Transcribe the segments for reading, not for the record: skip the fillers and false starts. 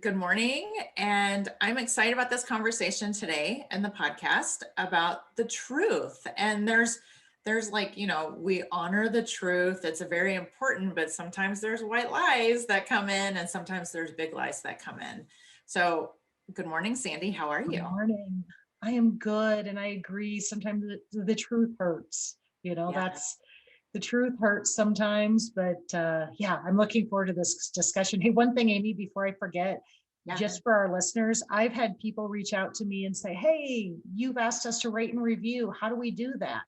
Good morning. And I'm excited about this conversation today and the podcast about the truth. And there's like, we honor the truth. It's a very important, but sometimes there's white lies that come in and sometimes there's big lies that come in. So good morning, Sandy. How are Good you? morning. I am good, and I agree. Sometimes the truth hurts. Yeah. That's the truth hurts sometimes, but yeah, I'm looking forward to this discussion. Hey, one thing, Amy, before I forget, Yeah. just for our listeners, I've had people reach out to me and say, "Hey, you've asked us to rate and review. How do we do that?"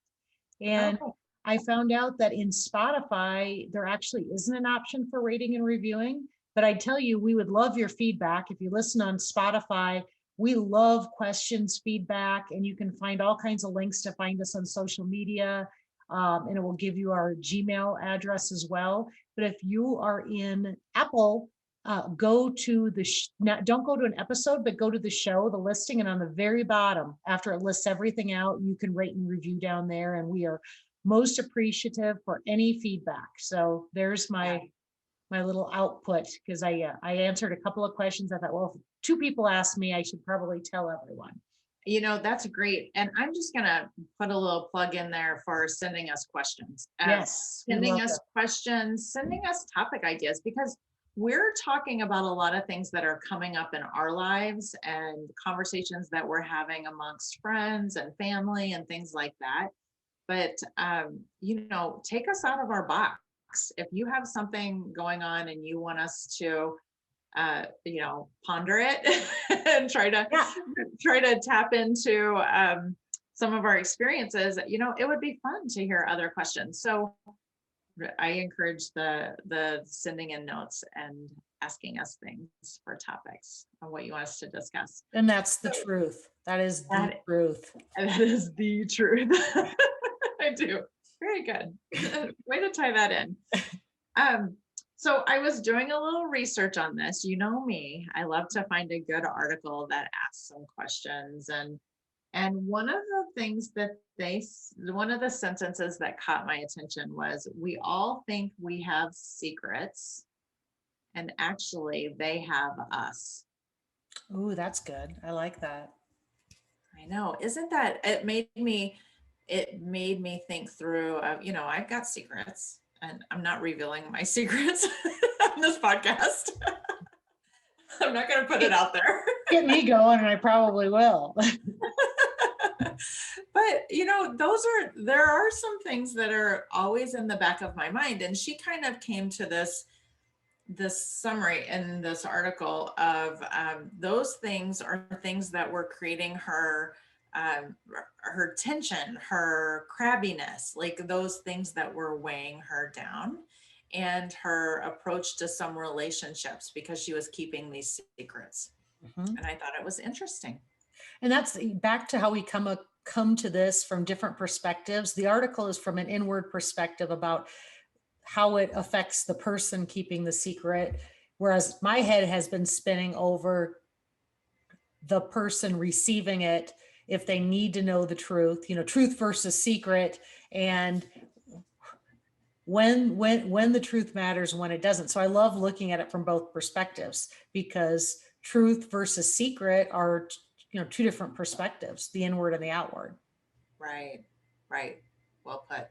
And Oh, I found out that in Spotify, there actually isn't an option for rating and reviewing. But I tell you, we would love your feedback. If you listen on Spotify, we love questions, feedback, and you can find all kinds of links to find us on social media. And it will give you our Gmail address as well. But if you are in Apple, go to don't go to an episode, but go to the show, the listing, and on the very bottom, after it lists everything out, you can rate and review down there. And we are most appreciative for any feedback. So there's yeah. my little output, because I answered a couple of questions. I thought, well, if two people asked me, I should probably tell everyone. That's great. And I'm just going to put a little plug in there for sending us questions. Yes, we Sending love us that. questions, sending us topic ideas, because we're talking about a lot of things that are coming up in our lives and conversations that we're having amongst friends and family and things like that. But, take us out of our box. If you have something going on and you want us to ponder it and Yeah. try to tap into some of our experiences. It would be fun to hear other questions. So I encourage the sending in notes and asking us things for topics on what you want us to discuss. And that's the So truth. That is the that, truth. that is the truth. I do. Very good. Way to tie that in. Um, so I was doing a little research on this. You know me, I love to find a good article that asks some questions. And one of the things that one of the sentences that caught my attention was, we all think we have secrets, and actually they have us. Oh, that's good. I like that. I know. Isn't that, it made me think through of, I've got secrets and I'm not revealing my secrets on this podcast. I'm not going to put it out there. Get me going, and I probably will. But there are some things that are always in the back of my mind. And she kind of came to this summary in this article of those things are things that were creating her tension, her crabbiness, like those things that were weighing her down, and her approach to some relationships because she was keeping these secrets. Mhm. And I thought it was interesting. And that's back to how we come to this from different perspectives. The article is from an inward perspective about how it affects the person keeping the secret, whereas my head has been spinning over the person receiving it, if they need to know the truth, truth versus secret, and when the truth matters and when it doesn't. So I love looking at it from both perspectives, because truth versus secret are two different perspectives, the inward and the outward. Right, right. Well put.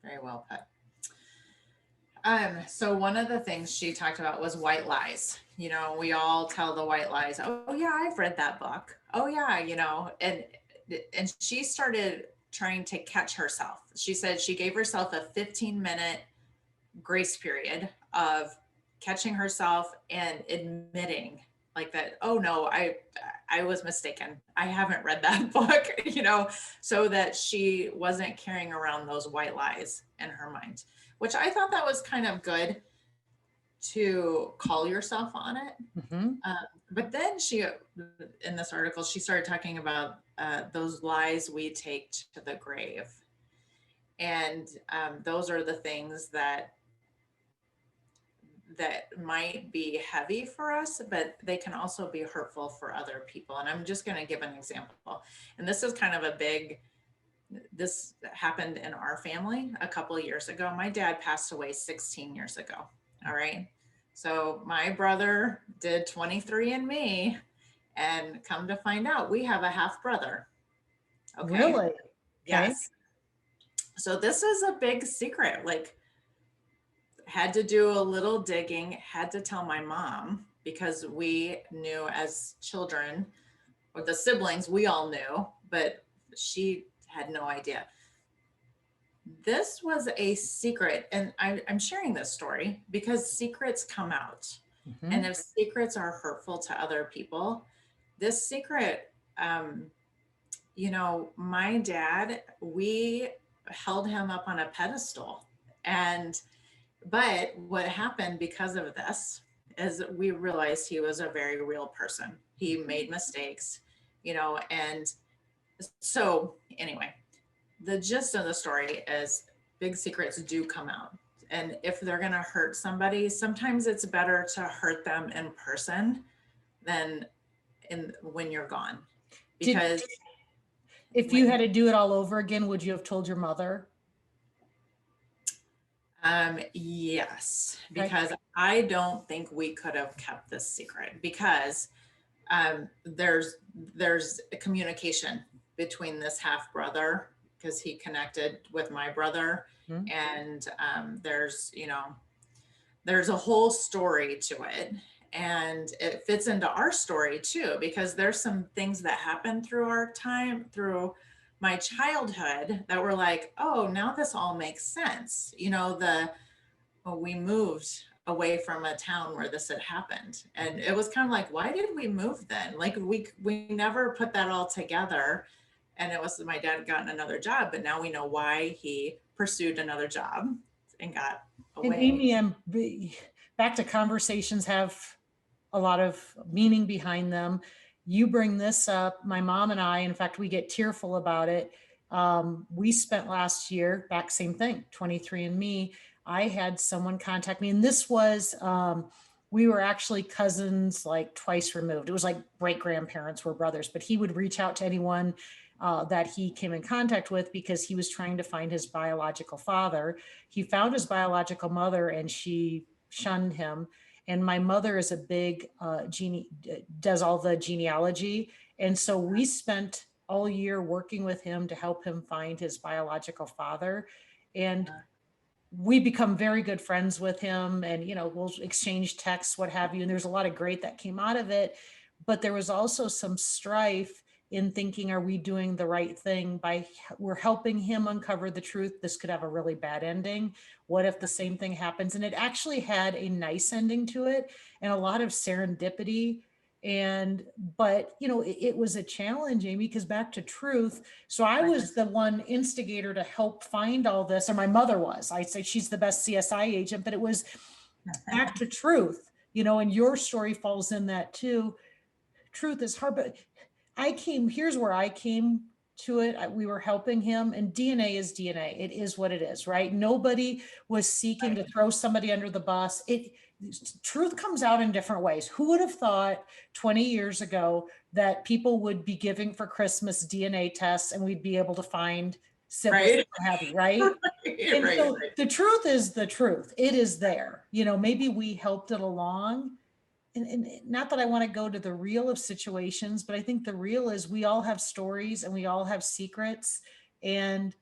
Very well put. So one of the things she talked about was white lies. We all tell the white lies. Oh yeah, I've read that book. Oh yeah, and she started trying to catch herself. She said she gave herself a 15-minute grace period of catching herself and admitting like that, oh no, I was mistaken, I haven't read that book, so that she wasn't carrying around those white lies in her mind, which I thought that was kind of good to call yourself on it. Mm-hmm. But then in this article, she started talking about those lies we take to the grave. And those are the things that might be heavy for us, but they can also be hurtful for other people. And I'm just going to give an example. And this is kind of this happened in our family a couple of years ago. My dad passed away 16 years ago. All right. So my brother did 23andMe, and come to find out, we have a half brother. Okay. Really? Okay. Yes. So this is a big secret. Like, had to do a little digging, had to tell my mom because we knew as children, or the siblings, we all knew, but she had no idea. This was a secret. And I'm sharing this story because secrets come out. And Mhm. if secrets are hurtful to other people, this secret, my dad, we held him up on a pedestal. But what happened because of this is we realized he was a very real person. He made mistakes, and so anyway, the gist of the story is big secrets do come out. And if they're going to hurt somebody, sometimes it's better to hurt them in person than in when you're gone. Did Because if you when had to do it all over again, would you have told your mother? yes, Okay. because I don't think we could have kept this secret because there's a communication between this half brother because he connected with my brother, Mhm. and there's a whole story to it, and it fits into our story too because there's some things that happened through our time through my childhood that were like, oh, now this all makes sense. We moved away from a town where this had happened, and it was kind of like, why did we move then? Like, we never put that all together. And it was my dad had gotten another job, but now we know why he pursued another job and got And away. Amy, back to conversations have a lot of meaning behind them. You bring this up, my mom and I, in fact, we get tearful about it. We spent last year, back same thing, 23andMe. I had someone contact me, and this was, we were actually cousins like twice removed. It was like great grandparents were brothers, but he would reach out to anyone that he came in contact with because he was trying to find his biological father. He found his biological mother and she shunned him. And my mother is a big does all the genealogy. And so we spent all year working with him to help him find his biological father. And we become very good friends with him, and we'll exchange texts, what have you, and there's a lot of great that came out of it. But there was also some strife in thinking, are we doing the right thing by we're helping him uncover the truth? This could have a really bad ending. What if the same thing happens? And it actually had a nice ending to it and a lot of serendipity. And but it was a challenge, Amy, because back to truth. So I Right. was the one instigator to help find all this, or my mother was. I say she's the best CSI agent, but it was back to truth, and your story falls in that too. Truth is hard, but here's where I came to it. We were helping him, and DNA is DNA. It is what it is, right? Nobody was seeking to throw somebody under the bus. Truth comes out in different ways. Who would have thought 20 years ago that people would be giving for Christmas DNA tests and we'd be able to find syphilis, Right. what have you, right? Right. And Right. so the truth is the truth. It is there. Maybe we helped it along, and not that I want to go to the real of situations, but I think the real is we all have stories and we all have secrets, and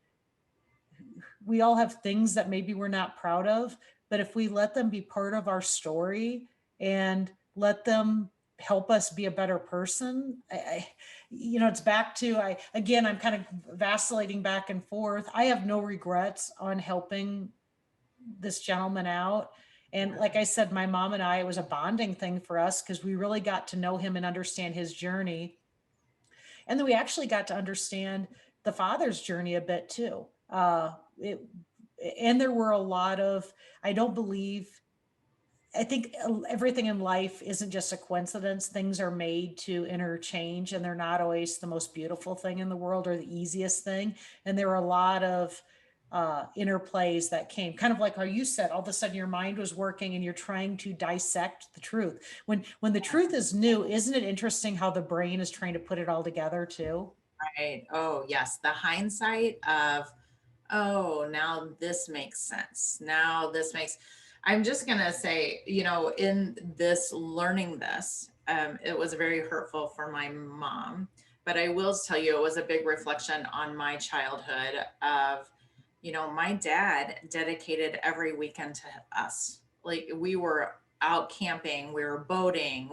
we all have things that maybe we're not proud of. But if we let them be part of our story and let them help us be a better person, it's back to, I'm kind of vacillating back and forth. I have no regrets on helping this gentleman out. And like I said, my mom and I, it was a bonding thing for us because we really got to know him and understand his journey. And then we actually got to understand the father's journey a bit too. And there were a lot of, I don't believe, I think everything in life isn't just a coincidence. Things are made to interchange, and they're not always the most beautiful thing in the world or the easiest thing. And there were a lot of interplays that came, kind of like how you said, all of a sudden your mind was working and you're trying to dissect the truth. When the truth is new, isn't it interesting how the brain is trying to put it all together too? Right. Oh, yes. The hindsight of, oh, now this makes sense. Now this makes, I'm just gonna say, in this learning this, it was very hurtful for my mom. But I will tell you, it was a big reflection on my childhood of, my dad dedicated every weekend to us. Like we were out camping, we were boating,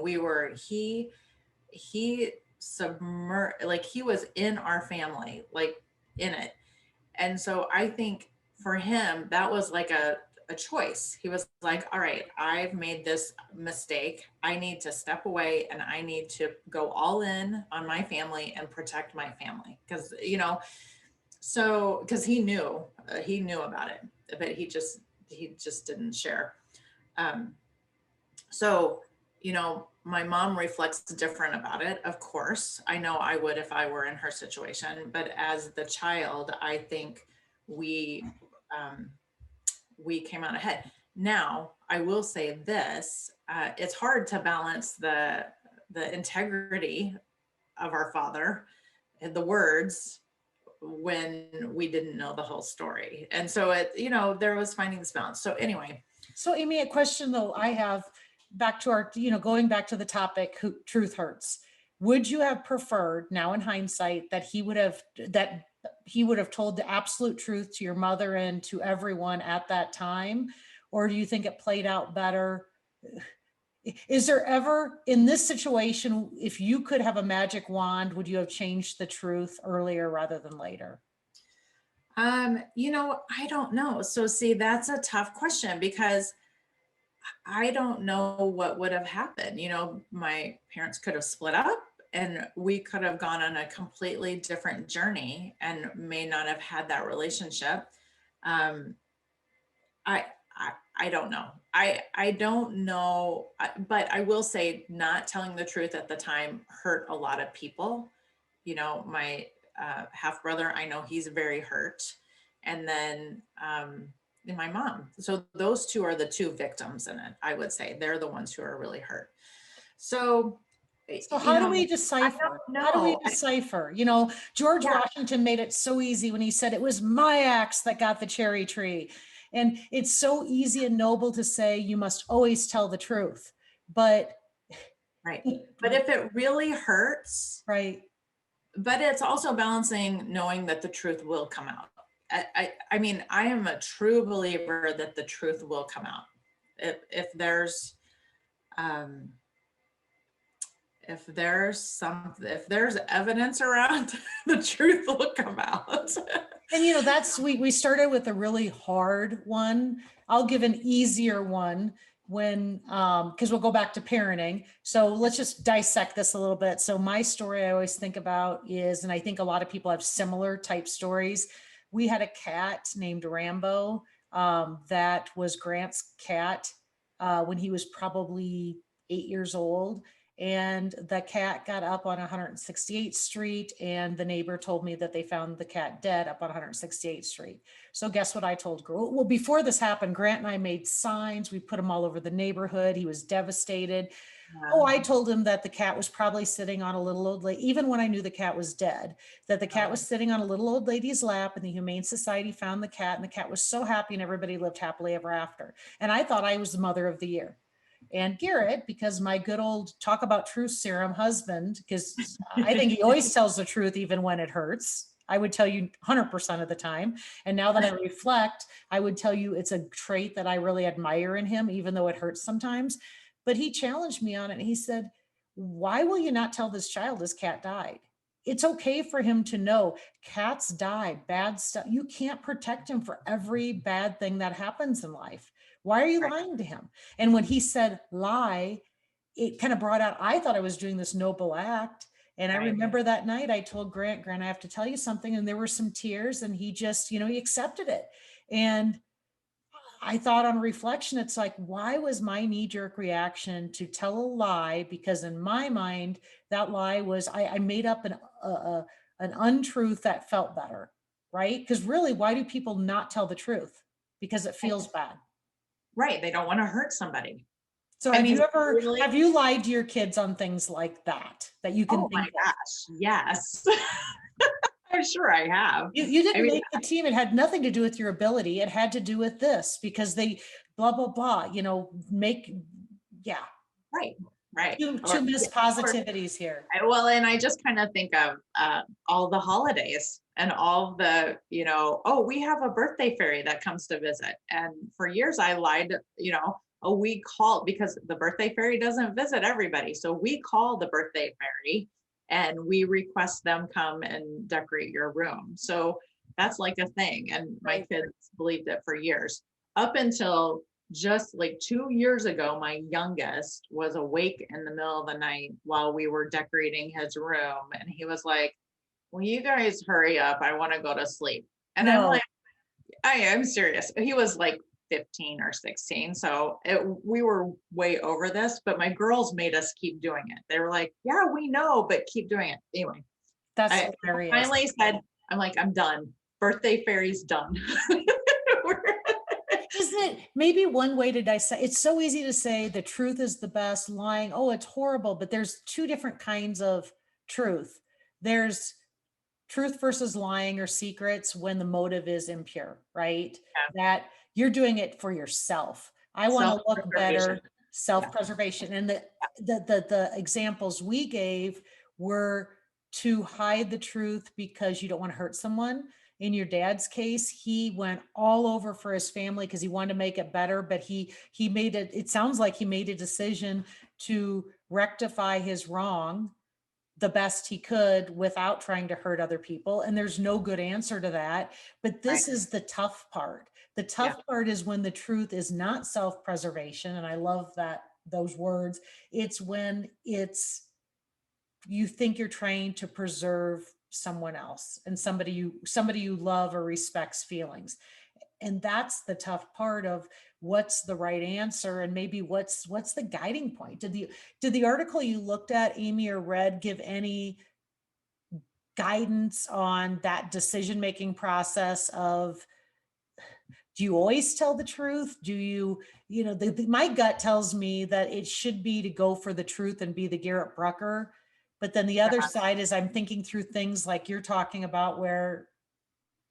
he submerged, like he was in our family, like in it. And so I think for him, that was like a choice. He was like, all right, I've made this mistake. I need to step away and I need to go all in on my family and protect my family. Because he knew about it, but he just didn't share. Um, so, my mom reflects different about it. Of course, I know I would if I were in her situation, but as the child, I think we um, we came out ahead. Now, I will say this: it's hard to balance the integrity of our father and the words when we didn't know the whole story, and so there was finding this balance. So anyway, So Amy, a question though I have back to our, going back to the topic, truth hurts. Would you have preferred now in hindsight that he would have told the absolute truth to your mother and to everyone at that time? Or do you think it played out better? Is there ever in this situation, if you could have a magic wand, would you have changed the truth earlier rather than later? I don't know. So see, that's a tough question because I don't know what would have happened. My parents could have split up and we could have gone on a completely different journey and may not have had that relationship. Um, I, I don't know. I don't know, but I will say not telling the truth at the time hurt a lot of people. My half brother, I know he's very hurt. And then my mom. So those two are the two victims in it, I would say. They're the ones who are really hurt. So, So how do we I decipher? don't How do we know. decipher? George Yeah, Washington made it so easy when he said it was my axe that got the cherry tree. And it's so easy and noble to say you must always tell the truth. But right. But if it really hurts, right. but it's also balancing knowing that the truth will come out. I mean, I am a true believer that the truth will come out. If there's um, if there's evidence around, the truth will come out. And that's we started with a really hard one. I'll give an easier one when because we'll go back to parenting. So let's just dissect this a little bit. So my story I always think about is, and I think a lot of people have similar type stories. We had a cat named Rambo that was Grant's cat when he was probably 8 years old. And the cat got up on 168th Street, and the neighbor told me that they found the cat dead up on 168th Street. So guess what I told Grant? Well, before this happened, Grant and I made signs. We put them all over the neighborhood. He was devastated. Oh, I told him that the cat was probably sitting on a little old lady, even when I knew the cat was dead, that the cat was sitting on a little old lady's lap, and the Humane Society found the cat, and the cat was so happy, and everybody lived happily ever after. And I thought I was the mother of the year. And Garrett, because my good old talk about truth serum husband, because I think he always tells the truth even when it hurts. I would tell you 100% of the time. And now that I reflect, I would tell you it's a trait that I really admire in him, even though it hurts sometimes. But he challenged me on it. And he said, why will you not tell this child his cat died? It's okay for him to know cats die, bad stuff. You can't protect him for every bad thing that happens in life. Why are you lying to him? And when he said lie, it kind of brought out, I thought I was doing this noble act. And I remember that night I told Grant, I have to tell you something. And there were some tears, and he just, he accepted it. And I thought on reflection, it's like, why was my knee jerk reaction to tell a lie? Because in my mind, that lie was, I made up an untruth that felt better, right? Because really, why do people not tell the truth? Because it feels bad. Right. They don't want to hurt somebody. So I mean, have you lied to your kids on things like that you can oh my think gosh, yes. I'm sure I have. You I didn't mean, make the team. It had nothing to do with your ability. It had to do with this because they blah, blah, blah, make, yeah, right, right. two Yeah, missed positivities here. well, and I just kind of think of all the holidays and all the, oh, we have a birthday fairy that comes to visit. And for years I lied, oh, we call because the birthday fairy doesn't visit everybody. So we call the birthday fairy and we request them come and decorate your room. So that's like a thing. And my Right. kids believed it for years up until just like 2 years ago, my youngest was awake in the middle of the night while we were decorating his room. And he was like, will you guys hurry up? I want to go to sleep. And I'm No, like, I am serious. He was like 15 or 16. So we were way over this, but my girls made us keep doing it. They were like, yeah, we know, but keep doing it. Anyway, that's I hilarious. finally said, I'm like, I'm done. Birthday fairy's done. Isn't it maybe one way to dissect? It's so easy to say the truth is the best, lying, oh, it's horrible, but there's two different kinds of truth. There's truth versus lying or secrets when the motive is impure, right? That you're doing it for yourself. I want to look Self-preservation. better, self-preservation. And the examples we gave were to hide the truth because you don't want to hurt someone. In your dad's case, he went all over for his family because he wanted to make it better, but he made it sounds like he made a decision to rectify his wrong the best he could without trying to hurt other people. And there's no good answer to that. But this Right. is the tough part. The Yeah. tough part is when the truth is not self-preservation. And I love those words. It's when you think you're trying to preserve someone else and somebody you love or respects feelings. And that's the tough part of what's the right answer and maybe what's the guiding point. Did the article you looked at, Amy, or read give any guidance on that decision making process of, do you always tell the truth? Do you, my gut tells me that it should be to go for the truth and be the Garrett Brucker. But then the other side is I'm thinking through things like you're talking about where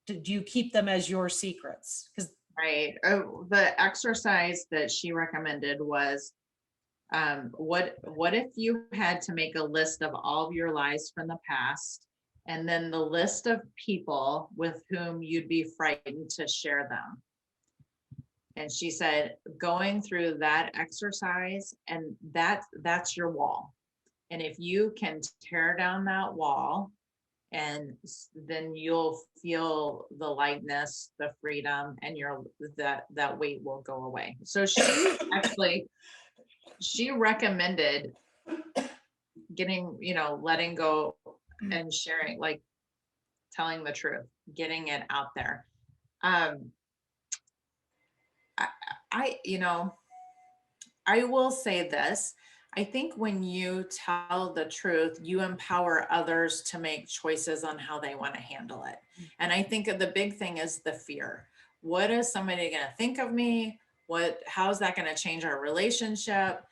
do you keep them as your secrets? Because Right. Oh, the exercise that she recommended was what if you had to make a list of all of your lies from the past and then the list of people with whom you'd be frightened to share them? And she said, going through that exercise, and that's your wall. And if you can tear down that wall, and then you'll feel the lightness, the freedom, and that weight will go away. So she recommended getting, letting go and sharing, like telling the truth, getting it out there. I I will say this. I think when you tell the truth, you empower others to make choices on how they want to handle it. And I think the big thing is the fear. What is somebody going to think of me? How is that going to change our relationship?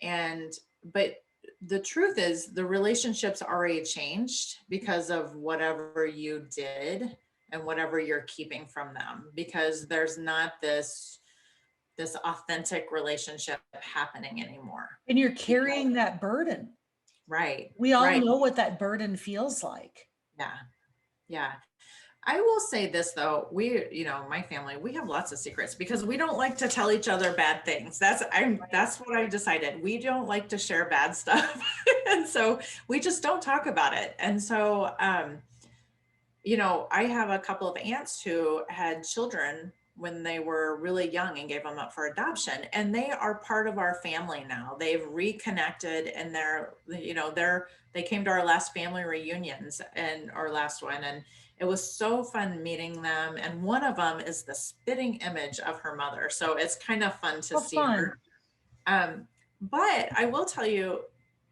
But the truth is the relationship's already changed because of whatever you did and whatever you're keeping from them, because there's not this authentic relationship happening anymore. and you're carrying that burden. Right. We all Right. know what that burden feels like. Yeah. Yeah. I will say this though, my family, we have lots of secrets because we don't like to tell each other bad things. That's what I decided. We don't like to share bad stuff. And so we just don't talk about it. And so I have a couple of aunts who had children when they were really young and gave them up for adoption, and they are part of our family now. They've reconnected, and they came to our last family reunions and our last one, and it was so fun meeting them. And one of them is the spitting image of her mother, so it's kind of fun to see Fun. her. But I will tell you,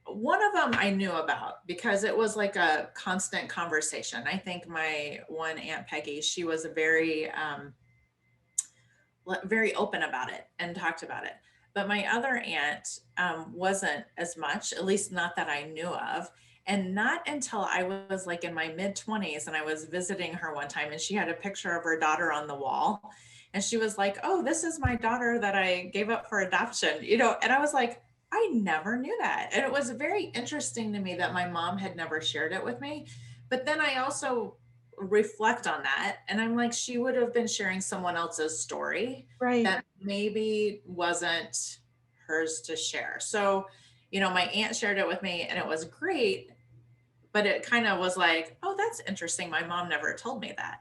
one of them I knew about because it was like a constant conversation. I think my one Aunt Peggy, she was very open about it and talked about it. But my other aunt wasn't as much, at least not that I knew of. And not until I was like in my mid 20s and I was visiting her one time and she had a picture of her daughter on the wall. And she was like, "Oh, this is my daughter that I gave up for adoption," and I was like, I never knew that. And it was very interesting to me that my mom had never shared it with me. But then I also reflect on that and I'm like, she would have been sharing someone else's story Right. that maybe wasn't hers to share. So, my aunt shared it with me and it was great, but it kind of was like, oh, that's interesting. My mom never told me that.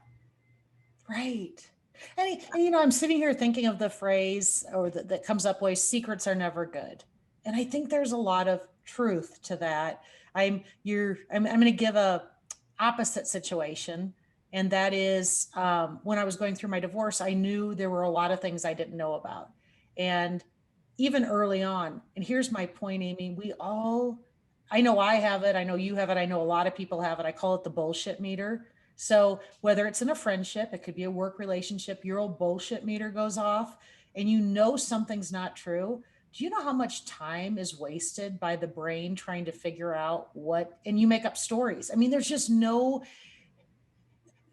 Right. And I'm sitting here thinking of the phrase or that comes up always, secrets are never good. And I think there's a lot of truth to that. I'm going to give a opposite situation. And that is when I was going through my divorce, I knew there were a lot of things I didn't know about. And even early on, and here's my point, Amy, I know I have it. I know you have it. I know a lot of people have it. I call it the bullshit meter. So whether it's in a friendship, it could be a work relationship, your old bullshit meter goes off and you know something's not true. Do you know how much time is wasted by the brain trying to figure out and you make up stories? I mean, there's just no,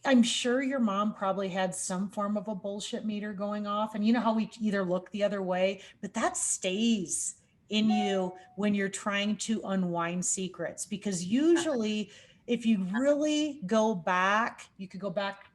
I'm sure your mom probably had some form of a bullshit meter going off. And you know how we either look the other way, but that stays in you when you're trying to unwind secrets. Because usually, if you really go back, you could go back,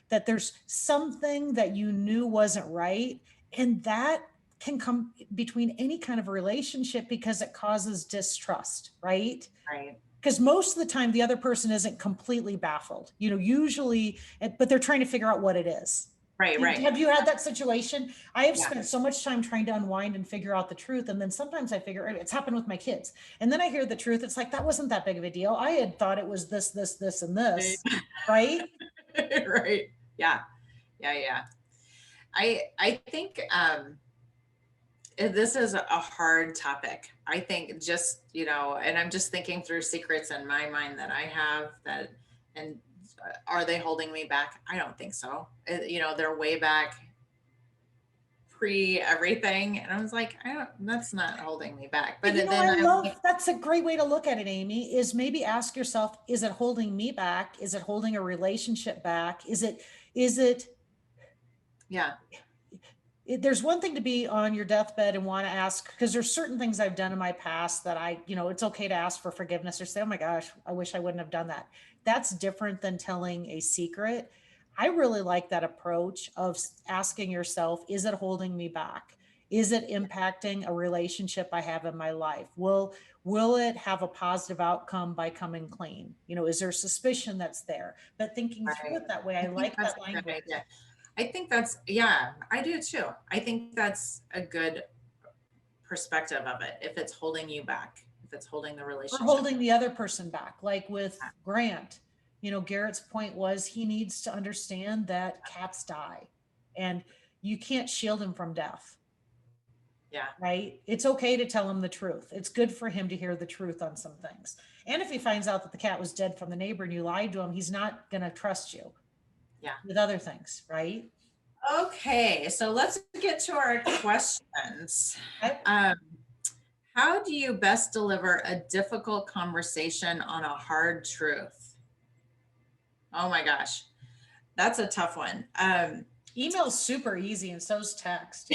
that there's something that you knew wasn't right. And that can come between any kind of a relationship because it causes distrust, right? Right. Because most of the time the other person isn't completely baffled, usually, but they're trying to figure out what it is. Right. Right. Have you had that situation? I have Yeah. spent so much time trying to unwind and figure out the truth. And then sometimes I figure it's happened with my kids. And then I hear the truth. It's like, that wasn't that big of a deal. I had thought it was this, and Right. this, right? Right. Yeah. Yeah. Yeah. I think this is a hard topic. I think just, and I'm just thinking through secrets in my mind that I have and are they holding me back? I don't think so. They're way back pre everything. And I was like, that's not holding me back. But then I I'm love, like, that's a great way to look at it, Amy, is maybe ask yourself, is it holding me back? Is it holding a relationship back? Is it yeah, there's one thing to be on your deathbed and want to ask, because there's certain things I've done in my past that it's okay to ask for forgiveness or say, oh my gosh, I wish I wouldn't have done that. That's different than telling a secret. I really like that approach of asking yourself, is it holding me back? Is it impacting a relationship I have in my life? Will it have a positive outcome by coming clean? Is there suspicion that's there? But thinking through right. it that way, I I think like that's that a good language. idea. I think yeah, I do too. I think that's a good perspective of it. If it's holding you back, if it's holding the Or relationship. holding the other person back, like with Grant. Garrett's point was he needs to understand that cats die and you can't shield him from death, Yeah. right? It's okay to tell him the truth. It's good for him to hear the truth on some things. And if he finds out that the cat was dead from the neighbor and you lied to him, he's not going to trust you Yeah. with other things, right? Okay, so let's get to our questions. Okay. Um, how do you best deliver a difficult conversation on a hard truth? Oh my gosh, that's a tough one. Email's super easy and so's text.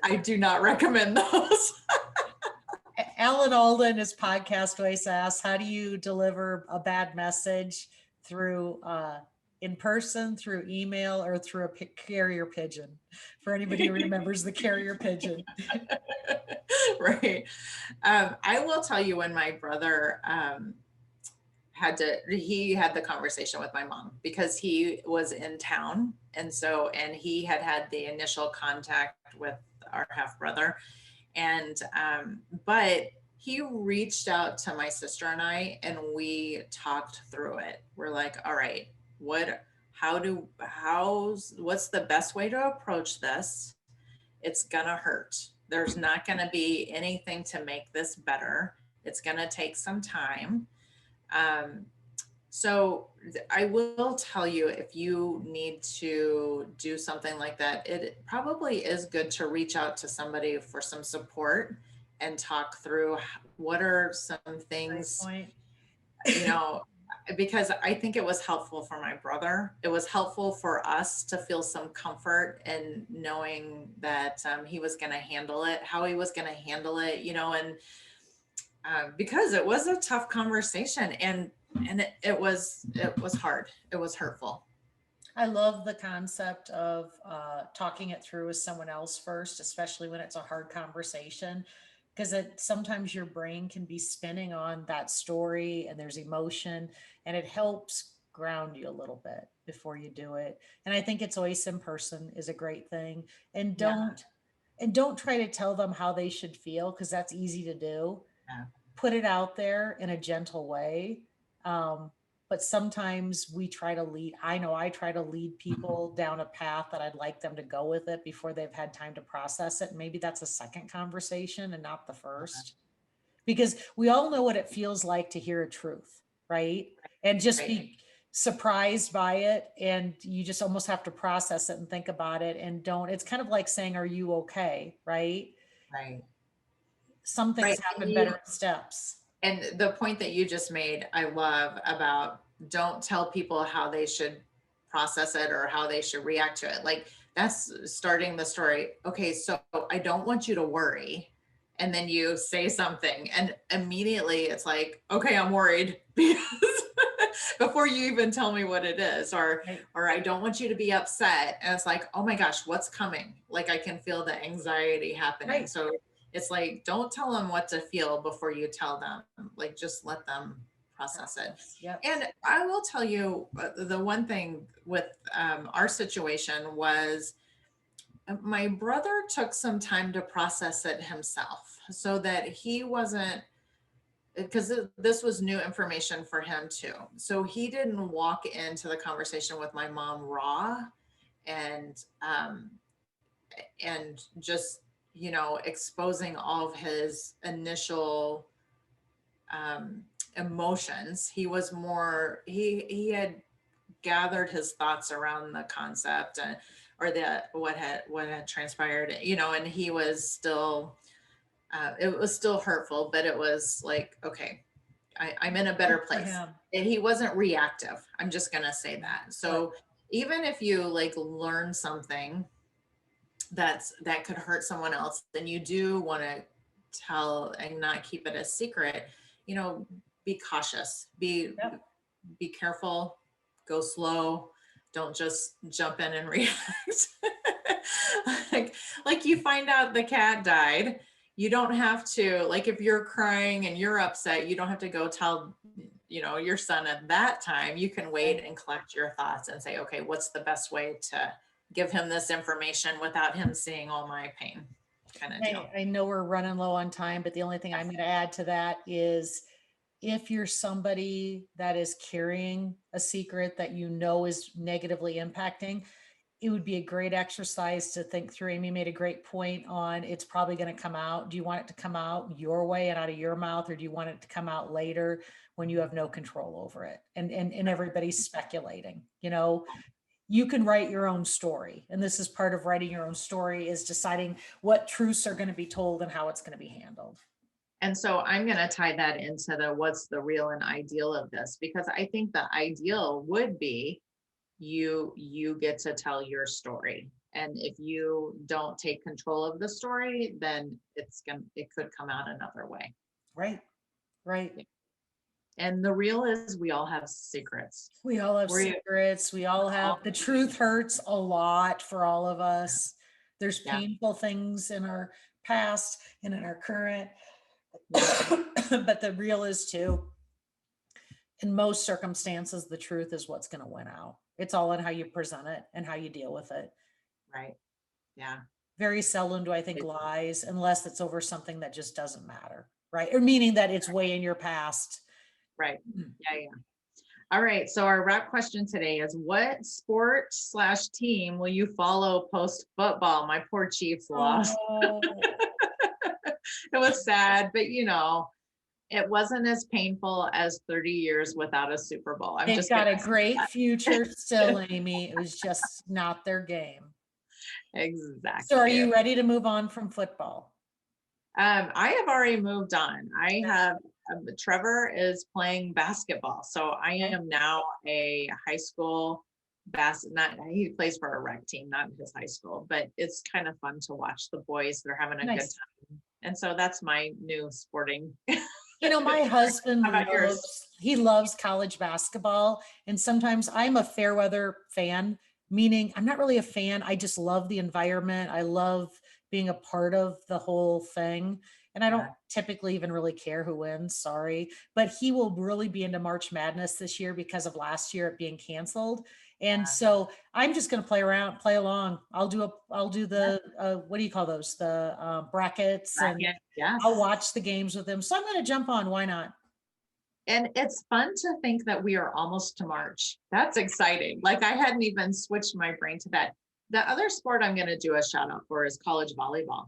I do not recommend those. Alan Alda in his podcast always asks, how do you deliver a bad message through in person, through email, or through a carrier pigeon? For anybody who remembers the carrier pigeon. Right. I will tell you when my brother he had the conversation with my mom because he was in town. And he had the initial contact with our half brother. And, but he reached out to my sister and I, and we talked through it. We're like, all right, what's the best way to approach this? It's gonna hurt. There's not gonna be anything to make this better. It's gonna take some time. Um, so I will tell you, if you need to do something like that, it probably is good to reach out to somebody for some support and talk through what are some Great things, point. you know, because I think it was helpful for my brother. It was helpful for us to feel some comfort in knowing that he was going to handle it, how he was going to handle it, and because it was a tough conversation, and it was hard. It was hurtful. I love the concept of talking it through with someone else first, especially when it's a hard conversation, because sometimes your brain can be spinning on that story and there's emotion, and it helps ground you a little bit before you do it. And I think it's always in person is a great thing. And Yeah, don't try to tell them how they should feel because that's easy to do. yeah, Put it out there in a gentle way. Um, but sometimes we try to lead, I know I try to lead people down a path that I'd like them to go with it before they've had time to process it. Maybe that's a second conversation and not the first, because we all know what it feels like to hear a truth, right? And just right, be surprised by it. And you just almost have to process it and think about it and don't, it's kind of like saying, are you okay? Right? right, Some right. things happen better in steps. And the point that you just made, I love about don't tell people how they should process it or how they should react to it. Like that's starting the story. Okay, so I don't want you to worry. And then you say something, and immediately it's like, okay, I'm worried because before you even tell me what it is, Right. or I don't want you to be upset. And it's like, oh my gosh, what's coming? Like I can feel the anxiety happening. Right. So it's like, don't tell them what to feel before you tell them. Like, just let them process it. Process. Yep. And I will tell you the one thing with our situation was my brother took some time to process it himself so that he wasn't, because this was new information for him too. So he didn't walk into the conversation with my mom raw and just exposing all of his initial um, emotions. He was more he had gathered his thoughts around the concept and or the what had transpired, and he was still it was still hurtful, but it was like, okay, I'm in a better Good for place. him. And he wasn't reactive. I'm just gonna say that. Good. So even if you like learn something that could hurt someone else, then you do want to tell and not keep it a secret. You know, be cautious, Yep. be careful, go slow, don't just jump in and react. like like you find out the cat died, you don't have to, like, if you're crying and you're upset, you don't have to go tell your son at that time. You can wait Right. and collect your thoughts and say, okay, what's the best way to give him this information without him seeing all my pain, kind of deal. I know we're running low on time, but the only thing I'm going to add to that is if you're somebody that is carrying a secret that you know is negatively impacting, it would be a great exercise to think through. Amy made a great point on it's probably going to come out. Do you want it to come out your way and out of your mouth, or do you want it to come out later when you have no control over it? And everybody's speculating, you can write your own story. And this is part of writing your own story is deciding what truths are going to be told and how it's going to be handled. And so I'm going to tie that into the what's the real and ideal of this, because I think the ideal would be you get to tell your story. And if you don't take control of the story, then it could come out another way. Right. Right. And the real is we all have secrets. We all have We're secrets. We all have, the truth hurts a lot for all of us. There's yeah, painful things in our past and in our current, yeah, but the real is too. In most circumstances, the truth is what's going to win out. It's all in how you present it and how you deal with it. right. Yeah. Very seldom do I think lies unless it's over something that just doesn't matter, right? Or meaning that it's way in your past. Right. Yeah, yeah. All right. So our wrap question today is, what sport/team will you follow post football? My poor Chiefs lost. Oh, It was sad, but it wasn't as painful as 30 years without a Super Bowl. I'm they've just got gonna a say great that. future still, Amy. It was just not their game. So are Exactly. you ready to move on from football? I have already moved on. I have Trevor is playing basketball, so I Okay. am now a high school not he plays for a rec team, not in his high school, but it's kind of fun to watch the boys. They're having a good Nice. time. And so that's my new sporting. You know, my How husband about yours? he loves college basketball. And sometimes I'm a fair weather fan, meaning I'm not really a fan. I just love the environment. I love being a part of the whole thing. And I don't Yeah. typically even really care who wins, sorry. But he will really be into March Madness this year because of last year it being canceled. And so I'm just going to play around, play along. I'll do Yeah. the, what do you call those? The brackets, and Bracket. I'll Yes. watch the games with him. So I'm going to jump on. Why not? And it's fun to think that we are almost to March. That's exciting. Like I hadn't even switched my brain to that. The other sport I'm going to do a shout out for is college volleyball.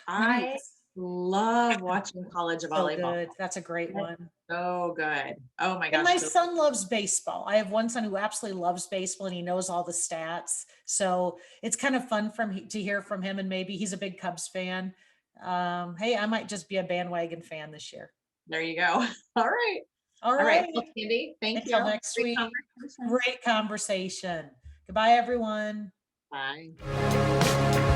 I Nice. love watching college So volleyball. good. That's a great It's one. so good. Oh my And gosh. my son loves baseball. I have one son who absolutely loves baseball and he knows all the stats. So it's kind of fun to hear from him. And maybe he's a big Cubs fan. Hey, I might just be a bandwagon fan this year. There you go. All right. All All right. right. Well, Candy, thank Until you. next Great week. conversation. Great conversation. Goodbye, everyone. Bye.